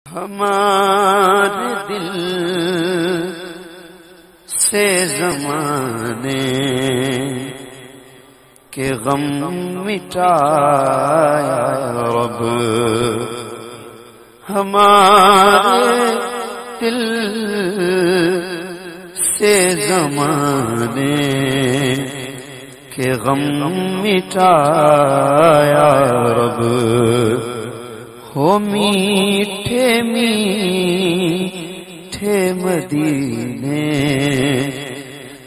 ہمارے دل سے زمانے کے غم مٹایا رب، ہمارے دل سے زمانے کے غم مٹایا رب، ہو میٹھے میٹھے مدینے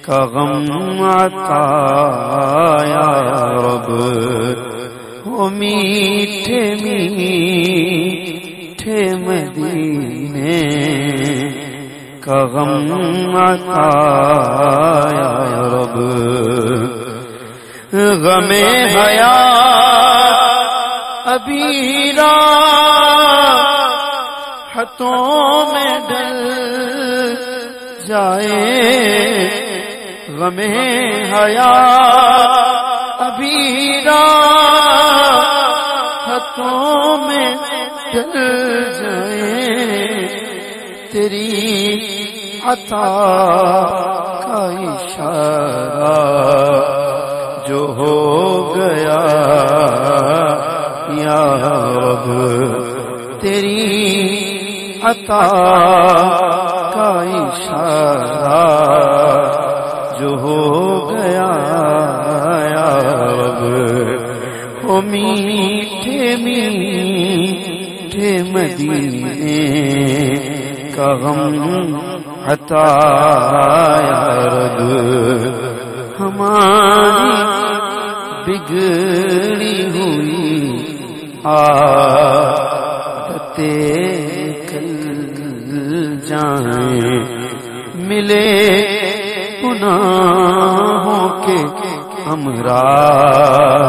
کا غم عطایا رب، ہو میٹھے میٹھے مدینے کا غم عطایا رب، غم حیات ابھی راحتوں میں ڈل جائے، غم حیات ابھی راحتوں میں ڈل جائے، تیری عطا کا اشارہ جو ہو گیا یا رب، تیری عطا کا اشارہ جو ہو گیا یا رب، وہ میٹھے میٹھے مدینے کا غم عطایا رب، ہماری بگڑی ہوئی عادتیں نکل جائیں، ملے گناہوں کے امراض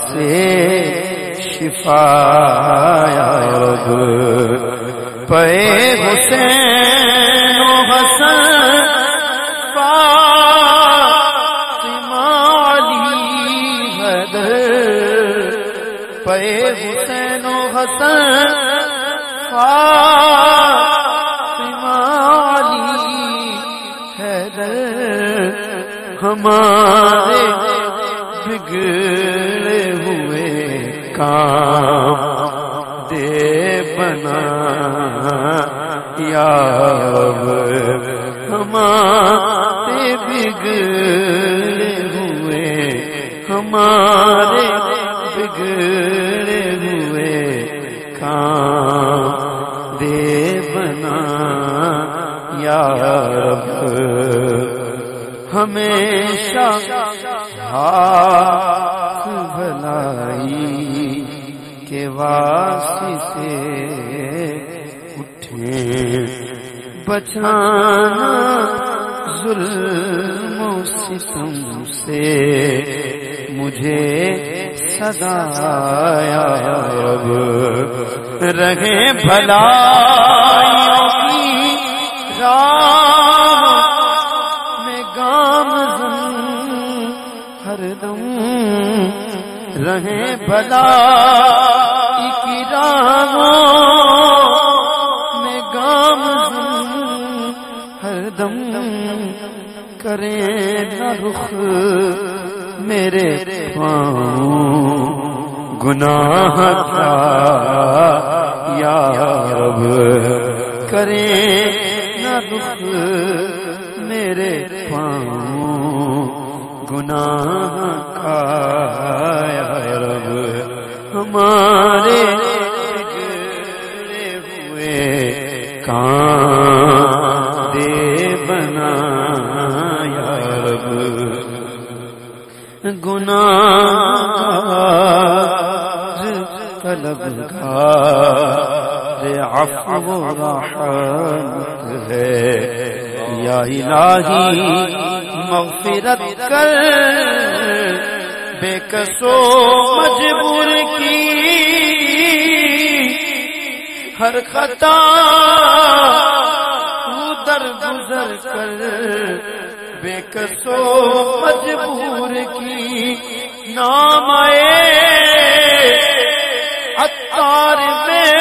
سے شفا یا رب، پے حسین و حسن پے حسین و حسن فاطمہ علی حیدر، ہمارے بگڑے ہوئے کام دے بنا یا رب، ہمارے بگڑے ہوئے ہمارے بگڑے ہوئے کام دے بنا یا رب، ہمیشہ ہاتھ بھلائی کے واسطے اٹھیں، بچانا ظلم و ستم سے مجھے سدا یا رب، رہے بھلائیوں کی راہ میں گامزن ہر دم، رہے بھلائی کی راہوں میں گامزن ہر دم، کریں نہ رخ میرے پاؤں گناہ کا یا رب، کریں نہ رخ میرے پاؤں گناہ کا یا رب، ہمارے بگڑے ہوئے کام دے بنا یا رب، گناہ طلبگار عفو و رحمت ہے، یا الہی مغفرت کر بے کسو مجبور کی ہر خطا در گزر کر، بے کسو مجبور کی نام آئے عطار میں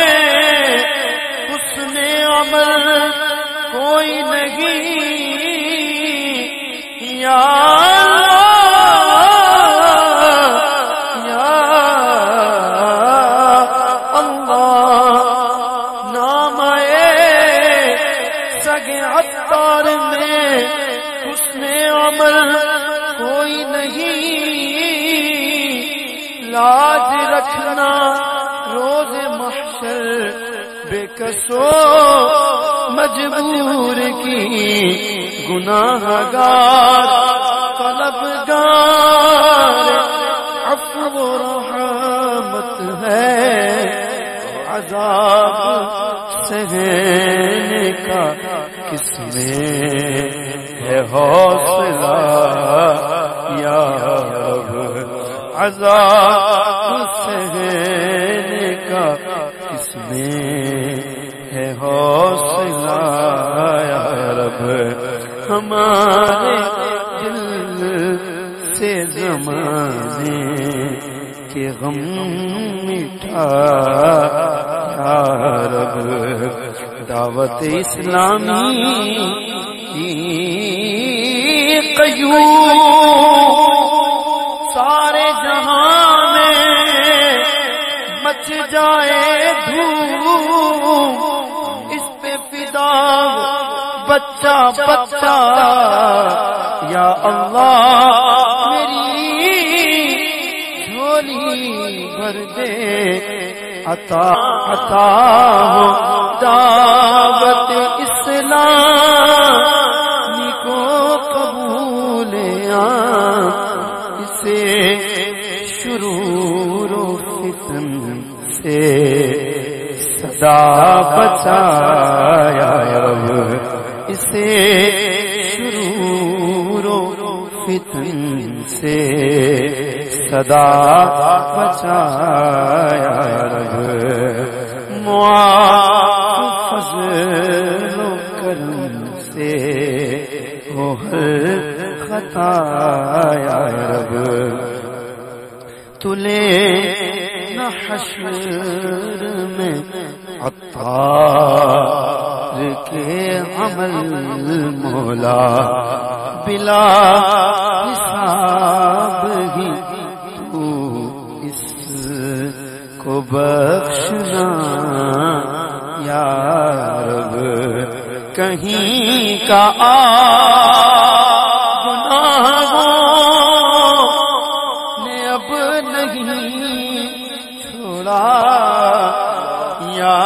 یا اللہ نام سگے عطار میں حسن عمل کوئی نہیں، لاج رکھنا روز محشر بے کسو مجبور کی، گناہ گار طلبگار عفو و رحمت ہے، عذاب سہنے کا کس میں ہے حوصلہ یا رب، عذاب سہنے کا کس میں ہے حوصلہ یا رب، ہمارے دل سے زمانے کے غم مٹھا یا رب، دعوت اسلامی قیوم سارے جہاں میں مچ جائے دھوم، اس پہ فدا بچہ بچہ یا اللہ میری جھولی بھر دے، عطا عطا ہو دعوت اسلامی کو قبول اسے شرور و فتن سے صدا بچایا رب، اسے شرور و فتن سے صدا بچایا رب، معاف فضل و کرم سے ہو ہر خطا یا رب، تلے نہ حشر میں عطار کے عمل مولا، بلا حساب ہی تو اس کو بخشنا یا رب، کہیں کا گناہوں نے اب نہیں چھوڑا یا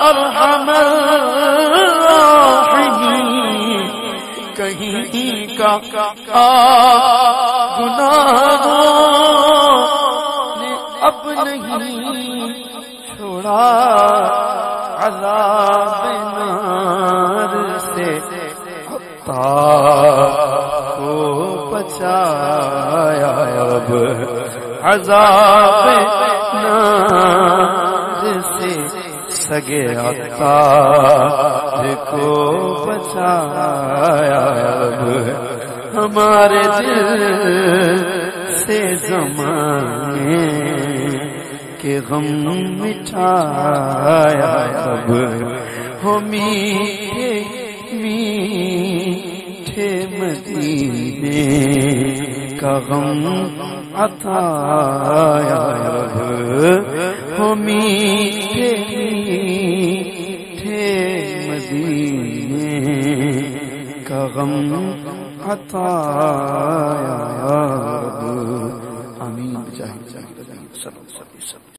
ارحم الراحمین، کہیں کا گناہوں نے اب نہیں چھوڑا، عذاب نار سے عطار کو بچایا رب، عذاب نار سے سگے عطار کو بچایا رب، ہمارے دل سے زمانے کے غم مٹھایا رب، ہو میٹھے میٹھے مدینے کا غم عطا یا رب، ہو میٹھے میٹھے مدینے کا غم عطا یا رب، آمین بجاہ